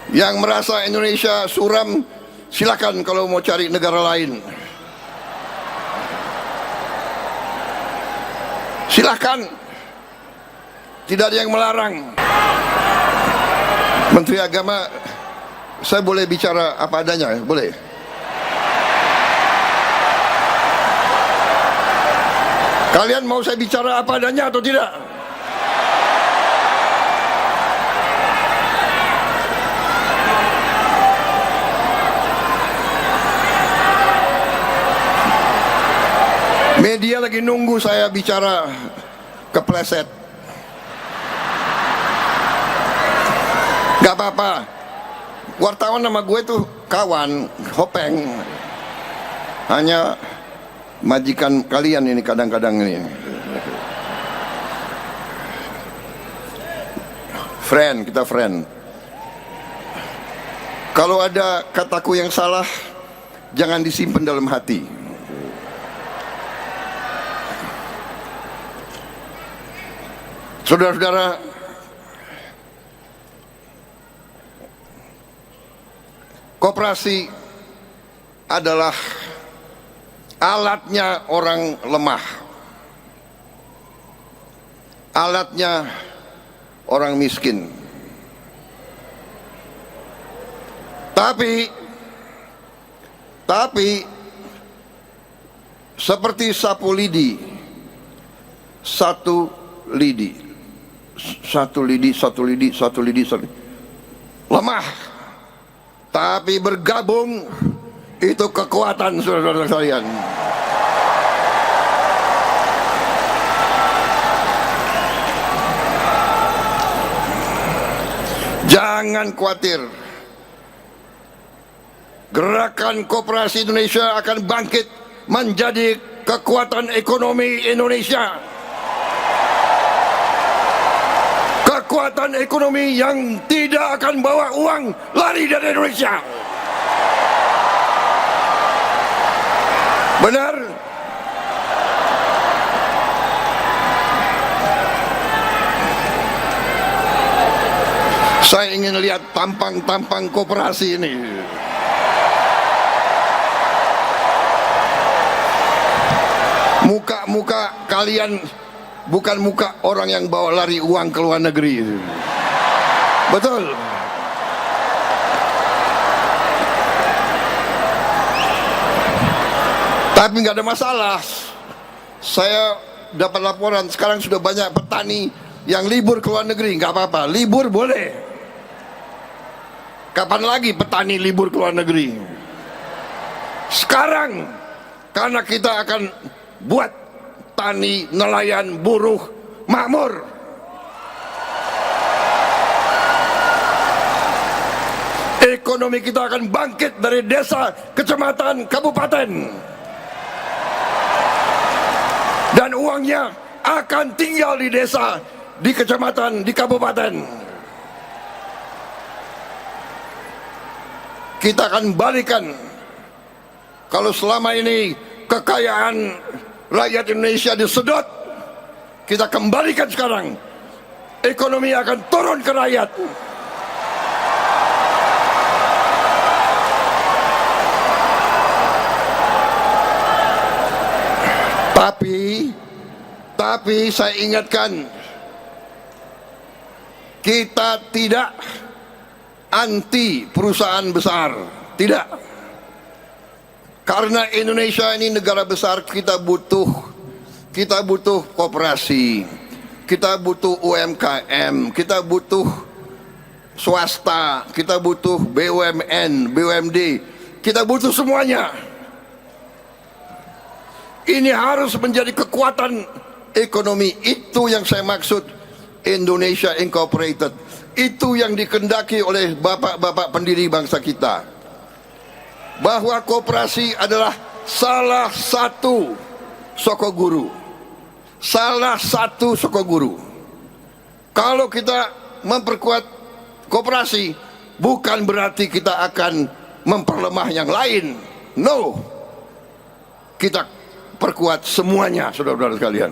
Yang merasa Indonesia suram, silakan kalau mau cari negara lain. Silakan, tidak ada yang melarang. Menteri Agama, saya boleh bicara apa adanya, boleh? Kalian mau saya bicara apa adanya atau tidak? Media lagi nunggu saya bicara kepleset. Gak apa-apa. Wartawan sama gue tuh kawan, hopeng. Hanya majikan kalian ini kadang-kadang ini. Friend, kita friend. Kalau ada kataku yang salah, jangan disimpan dalam hati. Saudara-saudara, koperasi adalah alatnya orang lemah, alatnya orang miskin. Tapi seperti sapu lidi, satu lidi, lemah, tapi bergabung itu kekuatan, saudara-saudara sekalian. Jangan khawatir, gerakan koperasi Indonesia akan bangkit menjadi kekuatan ekonomi Indonesia. Kekuatan ekonomi yang tidak akan bawa uang lari dari Indonesia. Benar? Saya ingin lihat tampang-tampang koperasi ini. Muka-muka kalian bukan muka orang yang bawa lari uang ke luar negeri. Betul. Tapi nggak ada masalah. Saya dapat laporan sekarang sudah banyak petani yang libur ke luar negeri. Nggak apa-apa, libur boleh. Kapan lagi petani libur ke luar negeri? Sekarang, karena kita akan buat tani, nelayan, buruh makmur. Ekonomi kita akan bangkit dari desa, kecamatan, kabupaten. Dan uangnya akan tinggal di desa, di kecamatan, di kabupaten. Kita akan balikan. Kalau selama ini kekayaan rakyat Indonesia disedot, kita kembalikan sekarang. Ekonomi akan turun ke rakyat. Tapi saya ingatkan, kita tidak anti perusahaan besar, tidak. Karena Indonesia ini negara besar, kita butuh koperasi, kita butuh UMKM, kita butuh swasta, kita butuh BUMN, BUMD, kita butuh semuanya. Ini harus menjadi kekuatan ekonomi. Itu yang saya maksud Indonesia Incorporated. Itu yang dikehendaki oleh bapak-bapak pendiri bangsa kita, bahwa koperasi adalah salah satu sokoguru. Salah satu sokoguru. Kalau kita memperkuat koperasi, bukan berarti kita akan memperlemah yang lain. No, kita perkuat semuanya, saudara-saudara sekalian.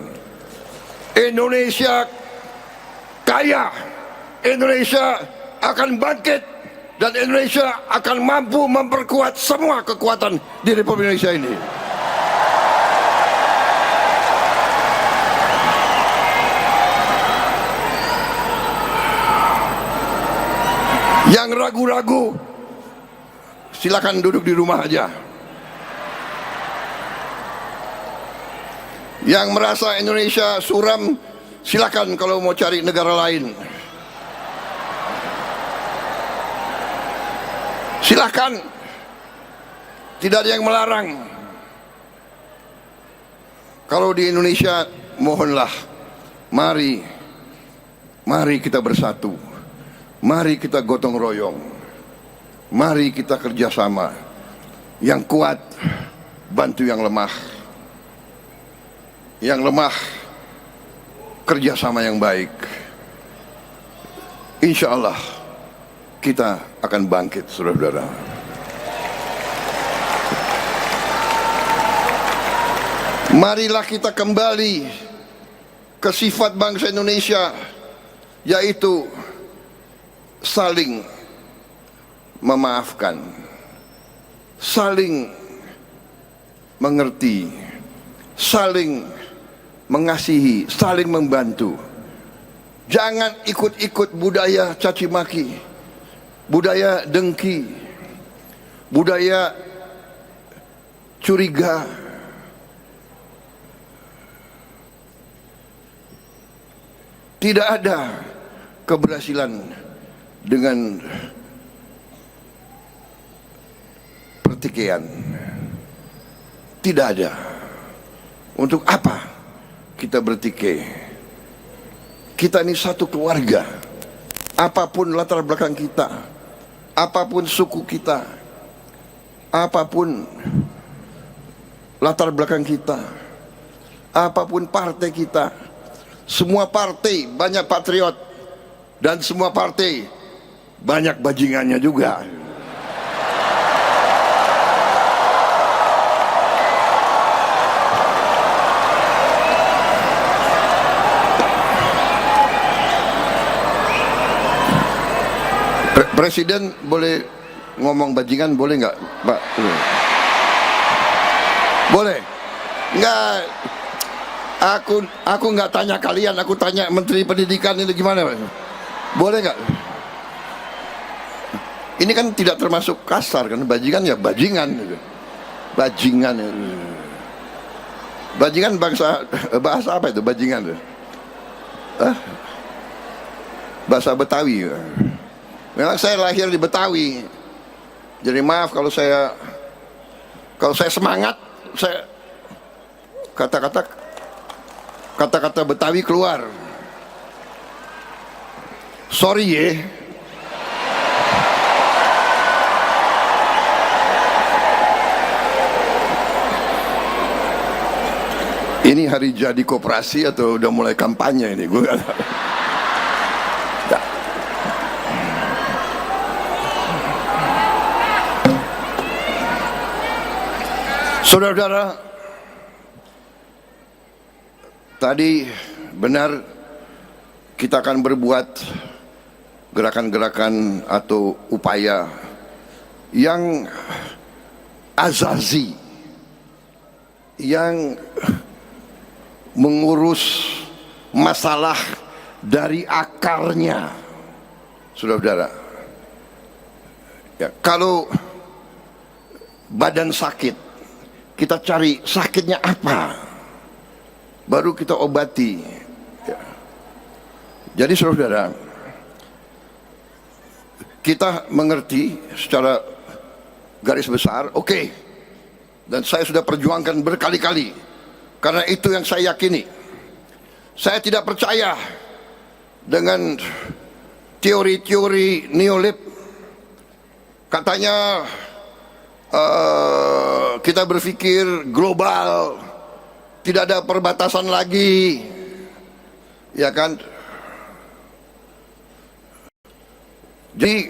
Indonesia kaya, Indonesia akan bangkit dan Indonesia akan mampu memperkuat semua kekuatan di Republik Indonesia ini. Yang ragu-ragu, silakan duduk di rumah aja. Yang merasa Indonesia suram, silakan kalau mau cari negara lain. Silakan, tidak ada yang melarang. Kalau di Indonesia, mohonlah, mari kita bersatu, mari kita gotong royong, mari kita kerjasama. Yang kuat bantu yang lemah, yang lemah kerjasama yang baik. Insya Allah kita akan bangkit, saudara-saudara. Marilah kita kembali ke sifat bangsa Indonesia, yaitu saling memaafkan, saling mengerti, saling mengasihi, saling membantu. Jangan ikut-ikut budaya caci maki, budaya dengki, budaya curiga. Tidak ada keberhasilan dengan pertikaian. Tidak ada. Untuk apa kita bertikai? Kita ini satu keluarga. Apapun latar belakang kita, apapun suku kita, apapun latar belakang kita, apapun partai kita, semua partai banyak patriot, dan semua partai banyak bajingannya juga. Presiden boleh ngomong bajingan, boleh nggak, Pak? Boleh? Nggak. Aku nggak tanya kalian, aku tanya Menteri Pendidikan itu gimana, Pak? Boleh nggak? Ini kan tidak termasuk kasar kan, bajingan ya bajingan, bajingan. Bajingan bahasa apa itu bajingan? Bahasa Betawi. Memang saya lahir di Betawi, jadi maaf kalau saya semangat, saya kata-kata Betawi keluar. Sorry ya. Ini hari jadi koperasi atau udah mulai kampanye ini, gue gak tahu. Saudara-saudara, tadi benar kita akan berbuat gerakan-gerakan atau upaya yang azazi, yang mengurus masalah dari akarnya, saudara-saudara. Ya, kalau badan sakit, kita cari sakitnya apa, baru kita obati. Ya. Jadi saudara, kita mengerti secara garis besar, oke. Dan saya sudah perjuangkan berkali-kali, karena itu yang saya yakini. Saya tidak percaya dengan teori-teori neolib. Katanya kita berpikir global, tidak ada perbatasan lagi, ya kan? Jadi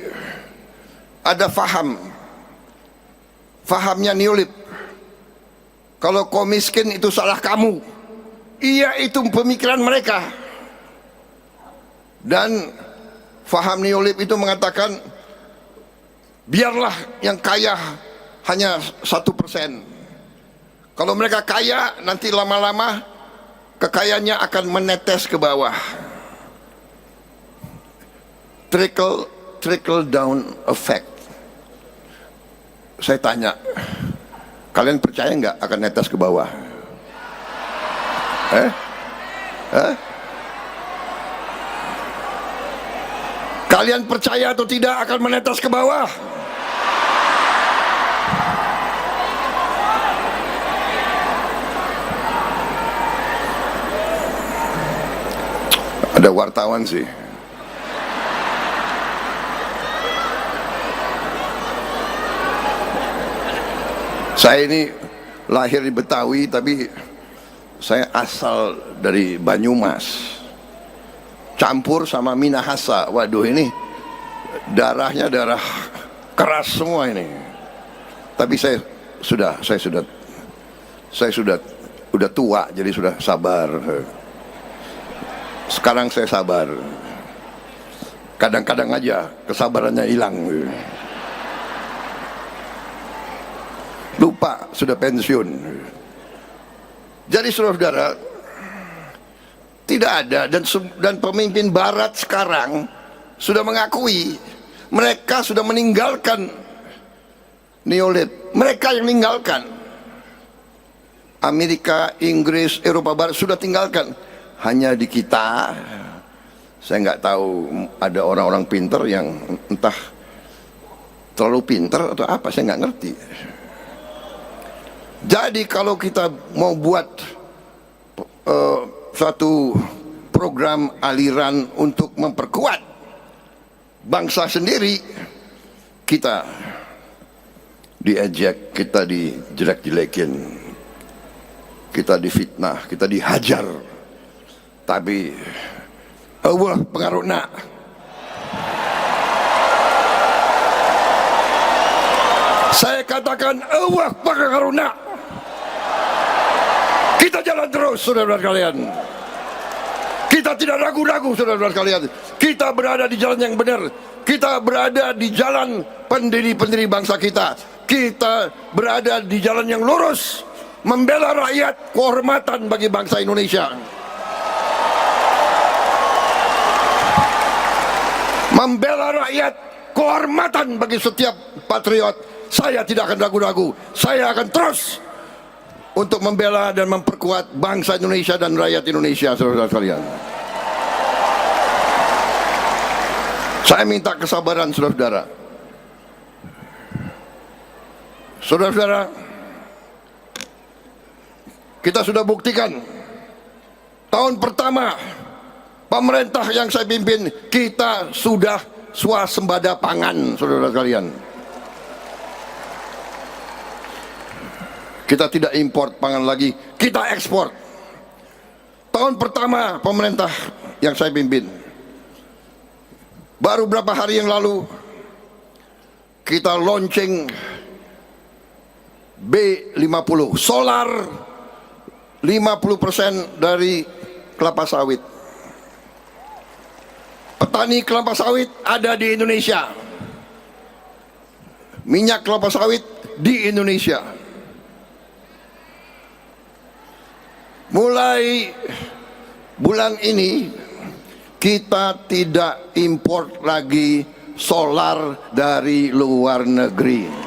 ada fahamnya neolib. Kalau kau miskin itu salah kamu. Iya, itu pemikiran mereka. Dan faham neolib itu mengatakan biarlah yang kaya hanya 1%. Kalau mereka kaya, nanti lama-lama kekayaannya akan menetes ke bawah. Trickle down effect. Saya tanya, kalian percaya nggak akan netes ke bawah? Kalian percaya atau tidak akan menetes ke bawah? Ada wartawan sih. Saya ini lahir di Betawi, tapi saya asal dari Banyumas, campur sama Minahasa. Waduh, ini darahnya darah keras semua ini. Tapi saya sudah tua, jadi sudah sabar. Sekarang saya sabar. Kadang-kadang aja kesabarannya hilang. Lupa sudah pensiun. Jadi saudara-saudara, tidak ada, dan pemimpin barat sekarang sudah mengakui mereka sudah meninggalkan neolib. Mereka yang meninggalkan. Amerika, Inggris, Eropa Barat sudah tinggalkan. Hanya di kita, saya nggak tahu, ada orang-orang pinter yang entah terlalu pinter atau apa, saya nggak ngerti. Jadi kalau kita mau buat suatu program aliran untuk memperkuat bangsa sendiri, kita diejek, kita dijelek-jelekin, kita difitnah, kita dihajar. Tapi Allah pengaruhna. Saya katakan Allah pengaruhna. Kita jalan terus, saudara-saudara kalian. Kita tidak ragu-ragu, saudara-saudara kalian. Kita berada di jalan yang benar. Kita berada di jalan pendiri-pendiri bangsa kita. Kita berada di jalan yang lurus, membela rakyat, kehormatan bagi bangsa Indonesia. Membela rakyat, kehormatan bagi setiap patriot. Saya tidak akan ragu-ragu. Saya akan terus untuk membela dan memperkuat bangsa Indonesia dan rakyat Indonesia, saudara sekalian. Saya minta kesabaran, saudara-saudara. Saudara-saudara, kita sudah buktikan tahun pertama pemerintah yang saya pimpin, kita sudah swasembada pangan, saudara sekalian. Kita tidak import pangan lagi, kita ekspor. Tahun pertama pemerintah yang saya pimpin, baru berapa hari yang lalu kita launching B50 solar, 50% dari kelapa sawit. Petani kelapa sawit ada di Indonesia, minyak kelapa sawit di Indonesia. Mulai bulan ini kita tidak import lagi solar dari luar negeri.